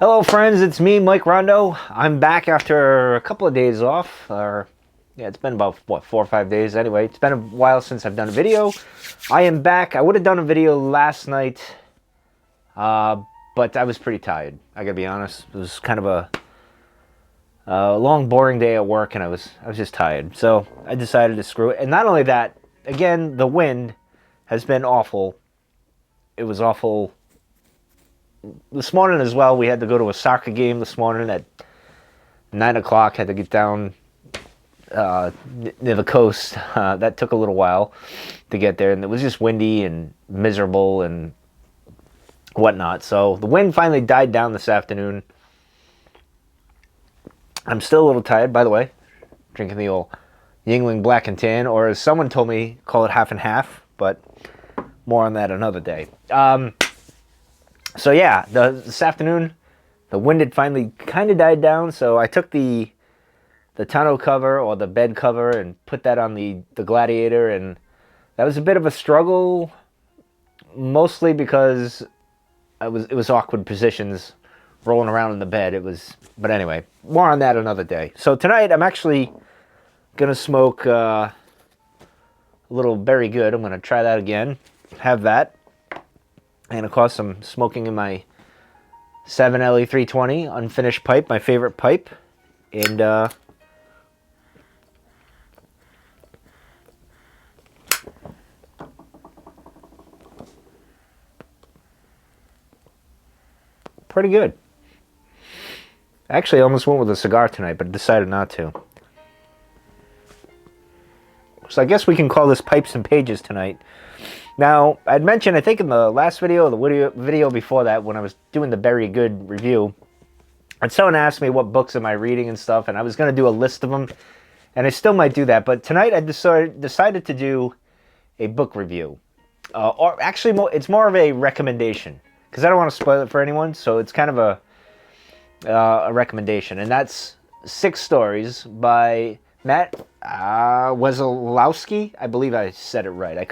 Hello, friends. It's me, Mike Rondo. I'm back after a couple of days off. It's been about 4 or 5 days. Anyway, it's been a while since I've done a video. I am back. I would have done a video last night, but I was pretty tired. I gotta be honest. It was kind of a long, boring day at work, and I was just tired. So I decided to screw it. And not only that, again, the wind has been awful. It was awful this morning as well. We had to go to a soccer game this morning at 9 o'clock. Had to get down near the coast. That took a little while to get there, and it was just windy and miserable and whatnot. So the wind finally died down this afternoon. I'm still a little tired, by the way. Drinking the old Yuengling Black and Tan, or as someone told me, call it half and half, but more on that another day. So yeah, this afternoon, the wind had finally kind of died down, so I took the tonneau cover, or the bed cover, and put that on the Gladiator, and that was a bit of a struggle, mostly because it was awkward positions, rolling around in the bed. But anyway, more on that another day. So tonight, I'm actually gonna smoke a little Very Good. I'm gonna try that again, have that. And of course, I'm smoking in my 7LE320 unfinished pipe, my favorite pipe. And pretty good. Actually, I almost went with a cigar tonight, but decided not to. So I guess we can call this Pipes and Pages tonight. Now, I'd mentioned, I think in the last video, or the video before that, when I was doing the Very Good review, and someone asked me what books am I reading and stuff, and I was going to do a list of them, and I still might do that, but tonight I decided to do a book review. Or actually, it's more of a recommendation, because I don't want to spoil it for anyone, so it's kind of a recommendation, and that's 6 Stories by Matt Wesolowski. I believe I said it right. I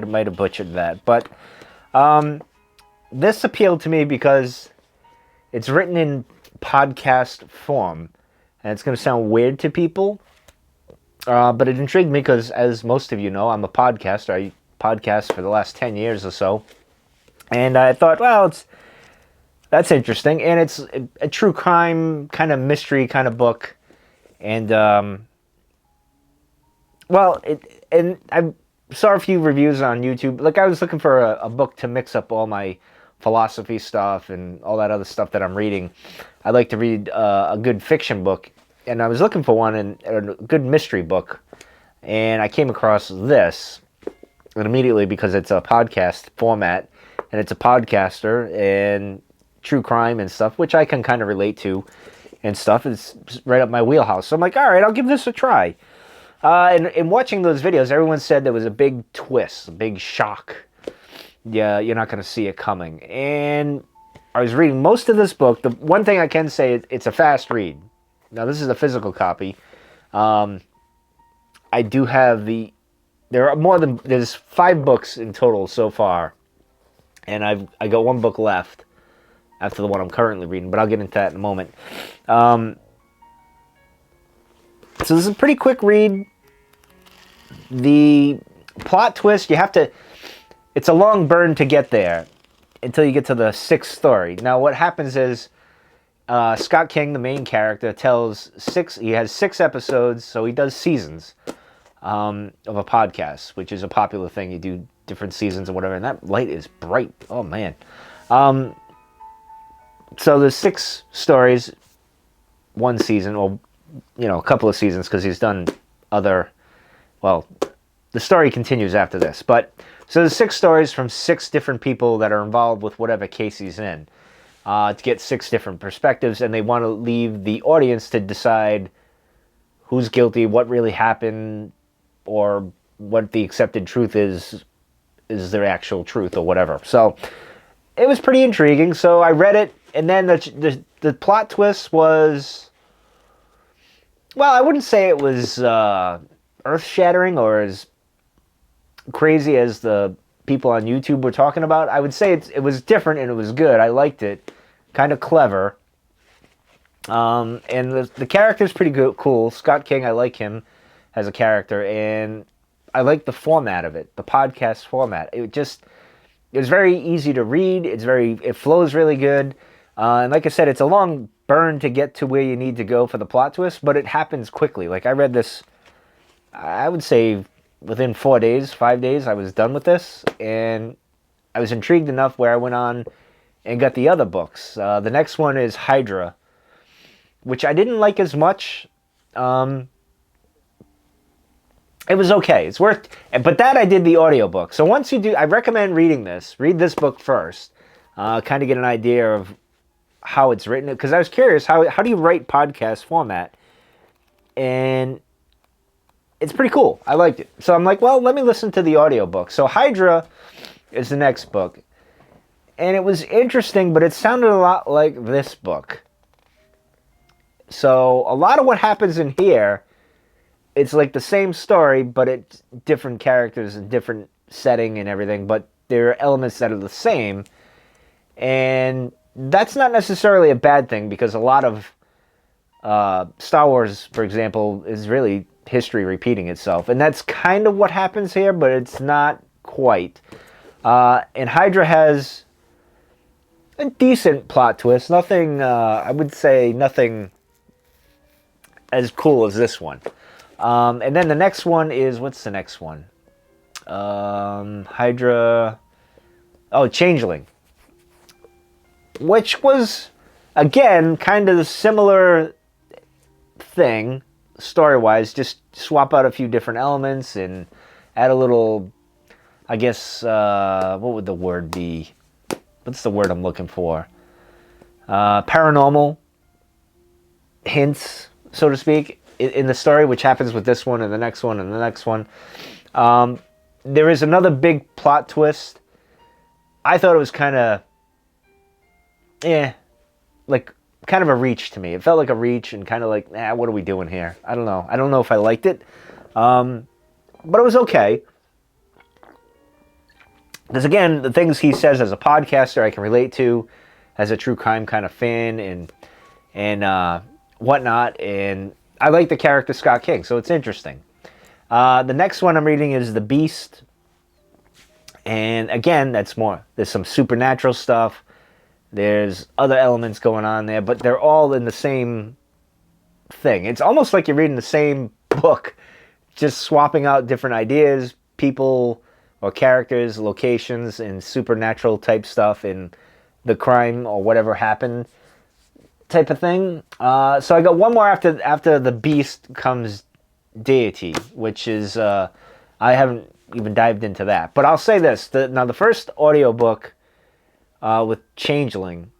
might have butchered that, but this appealed to me because it's written in podcast form, and it's going to sound weird to people, but it intrigued me because, as most of you know, I'm a podcaster. I podcast for the last 10 years or so, and I thought, well, that's interesting, and it's a true crime kind of mystery kind of book, and and I saw a few reviews on YouTube. Like, I was looking for a book to mix up all my philosophy stuff and all that other stuff that I'm reading. I like to read a good fiction book, and I was looking for one, and a good mystery book, and I came across this, and immediately, because it's a podcast format, and it's a podcaster, and true crime and stuff, which I can kind of relate to and stuff, is right up my wheelhouse. So I'm like, all right, I'll give this a try. And in watching those videos, everyone said there was a big twist, a big shock. Yeah, you're not going to see it coming. And I was reading most of this book. The one thing I can say, it's a fast read. Now, this is a physical copy. I do have there's 5 books in total so far. And I got 1 book left after the one I'm currently reading, but I'll get into that in a moment. So this is a pretty quick read. The plot twist, it's a long burn to get there until you get to the 6th story. Now, what happens is Scott King, the main character, he has 6 episodes, so he does seasons of a podcast, which is a popular thing. You do different seasons or whatever, and that light is bright. Oh, man. So there's 6 stories, 1 season, or a couple of seasons, because he's done the story continues after this. But so there's 6 stories from 6 different people that are involved with whatever case he's in, to get 6 different perspectives, and they want to leave the audience to decide who's guilty, what really happened, or what the accepted truth is their actual truth, or whatever. So it was pretty intriguing. So I read it, and then the plot twist was, well, I wouldn't say it was earth-shattering or as crazy as the people on YouTube were talking about. I would say it was different, and it was good. I liked it. Kind of clever. And the character's pretty cool. Scott King, I like him as a character, and I like the format of it, the podcast format. It was very easy to read. It flows really good. And like I said, it's a long burn to get to where you need to go for the plot twist, but it happens quickly. Like I read this, I would say within 4 days, 5 days, I was done with this, and I was intrigued enough where I went on and got the other books. The next one is Hydra, which I didn't like as much. It was okay. It's worth, but that I did the audiobook. So once you do, I recommend reading this. Read this book first, kind of get an idea of how it's written. Because I was curious, how do you write podcast format? And it's pretty cool. I liked it. So I'm like, well, let me listen to the audiobook. So Hydra is the next book. And it was interesting, but it sounded a lot like this book. So a lot of what happens in here, it's like the same story, but it's different characters and different setting and everything, but there are elements that are the same. And that's not necessarily a bad thing, because a lot of Star Wars, for example, is really history repeating itself. And that's kind of what happens here, but it's not quite. And Hydra has a decent plot twist. Nothing, I would say, nothing as cool as this one. And then the next one is, what's the next one? Hydra. Oh, Changeling. Which was, again, kind of a similar thing, story-wise. Just swap out a few different elements and add a little, I guess, what would the word be? What's the word I'm looking for? Paranormal hints, so to speak, in the story, which happens with this one and the next one and the next one. There is another big plot twist. I thought it was kind of, like kind of a reach to me. It felt like a reach and kind of like, what are we doing here? I don't know. I don't know if I liked it. But it was okay. Because again, the things he says as a podcaster, I can relate to as a true crime kind of fan and whatnot. And I like the character Scott King, so it's interesting. The next one I'm reading is The Beast. And again, there's some supernatural stuff. There's other elements going on there, but they're all in the same thing. It's almost like you're reading the same book, just swapping out different ideas, people or characters, locations, and supernatural type stuff, and the crime or whatever happened type of thing. So I got one more after The Beast comes Deity, which is, I haven't even dived into that. But I'll say this, now the first audiobook with Changeling,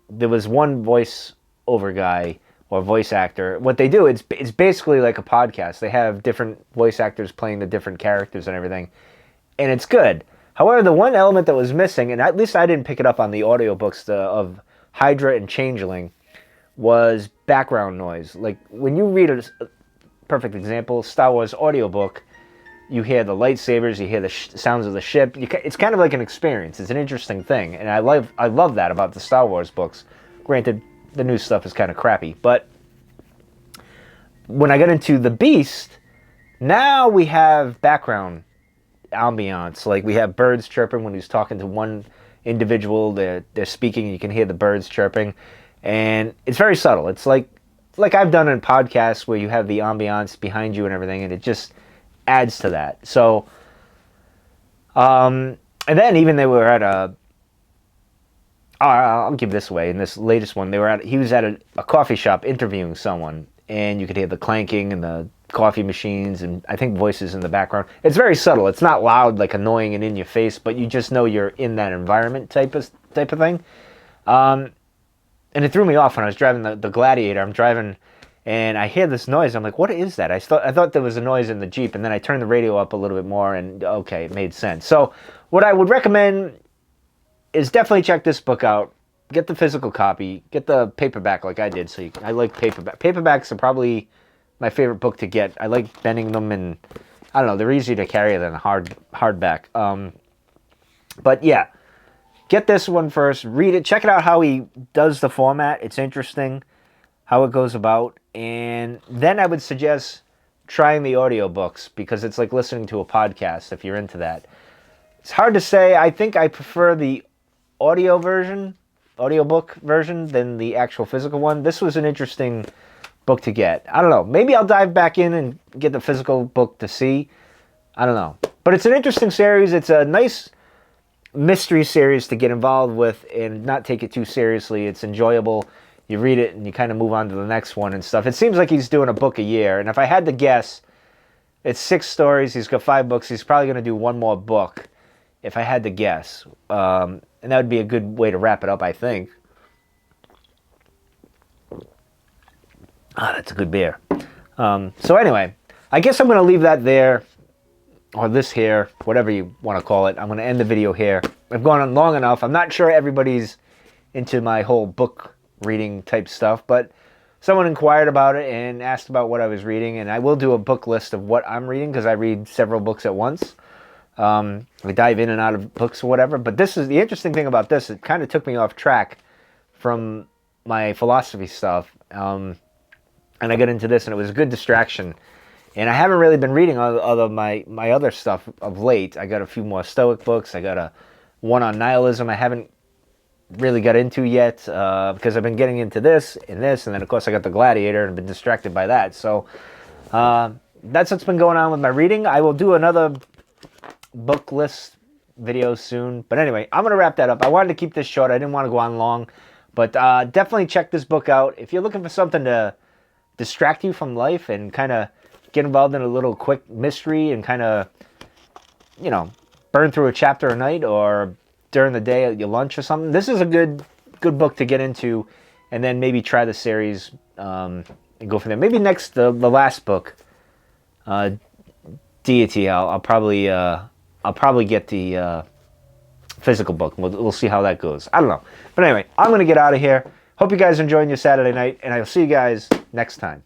there was one voice over guy or voice actor. What they do, it's basically like a podcast. They have different voice actors playing the different characters and everything, and it's good. However, the one element that was missing, and at least I didn't pick it up on the audiobooks of Hydra and Changeling, was background noise. Like when you read a perfect example, Star Wars audiobook, you hear the lightsabers, you hear the sounds of the ship. It's kind of like an experience. It's an interesting thing, and I love that about the Star Wars books. Granted, the new stuff is kind of crappy, but when I got into The Beast, now we have background ambiance. Like we have birds chirping when he's talking to one individual. They're speaking, you can hear the birds chirping, and it's very subtle. It's like I've done in podcasts where you have the ambiance behind you and everything, and it just adds to that. So, and then even they were at I'll give this away. In this latest one, he was at a coffee shop interviewing someone, and you could hear the clanking and the coffee machines and I think voices in the background. It's very subtle. It's not loud, like annoying and in your face, but you just know you're in that environment type of thing. And it threw me off when I was driving the Gladiator. I'm driving and I hear this noise. I'm like, what is that? I thought there was a noise in the Jeep, and then I turned the radio up a little bit more, and okay, it made sense. So what I would recommend is definitely check this book out. Get the physical copy. Get the paperback like I did. I like paperback. Paperbacks are probably my favorite book to get. I like bending them, and I don't know, they're easier to carry than a hardback. But yeah, get this one first. Read it. Check it out how he does the format. It's interesting. how it goes about, and then I would suggest trying the audiobooks because it's like listening to a podcast if you're into that. It's hard to say. I think I prefer the audiobook version than the actual physical one. This was an interesting book to get. I don't know. Maybe I'll dive back in and get the physical book to see. I don't know. But it's an interesting series. It's a nice mystery series to get involved with and not take it too seriously. It's enjoyable. You read it and you kind of move on to the next one and stuff. It seems like he's doing a book a year. And if I had to guess, it's 6 stories. He's got 5 books. He's probably going to do one more book, if I had to guess. And that would be a good way to wrap it up, I think. Ah, that's a good beer. So anyway, I guess I'm going to leave that there, or this here, whatever you want to call it. I'm going to end the video here. I've gone on long enough. I'm not sure everybody's into my whole book reading type stuff, but someone inquired about it and asked about what I was reading, and I will do a book list of what I'm reading because I read several books at once. We dive in and out of books or whatever, but this is the interesting thing about this. It kind of took me off track from my philosophy stuff, and I got into this, and it was a good distraction. And I haven't really been reading other my other stuff of late. I got a few more Stoic books. I got one on nihilism I haven't really got into yet because I've been getting into this, and then of course I got the Gladiator and been distracted by that. So that's what's been going on with my reading. I will do another book list video soon. But anyway, I'm going to wrap that up. I wanted to keep this short. I didn't want to go on long. But definitely check this book out. If you're looking for something to distract you from life and kind of get involved in a little quick mystery and kind of, burn through a chapter a night or during the day at your lunch or something, this is a good book to get into, and then maybe try the series and go from there. Maybe next, the last book, Deity, I'll probably get the physical book. We'll see how that goes. I don't know. But anyway, I'm going to get out of here. Hope you guys are enjoying your Saturday night, and I'll see you guys next time.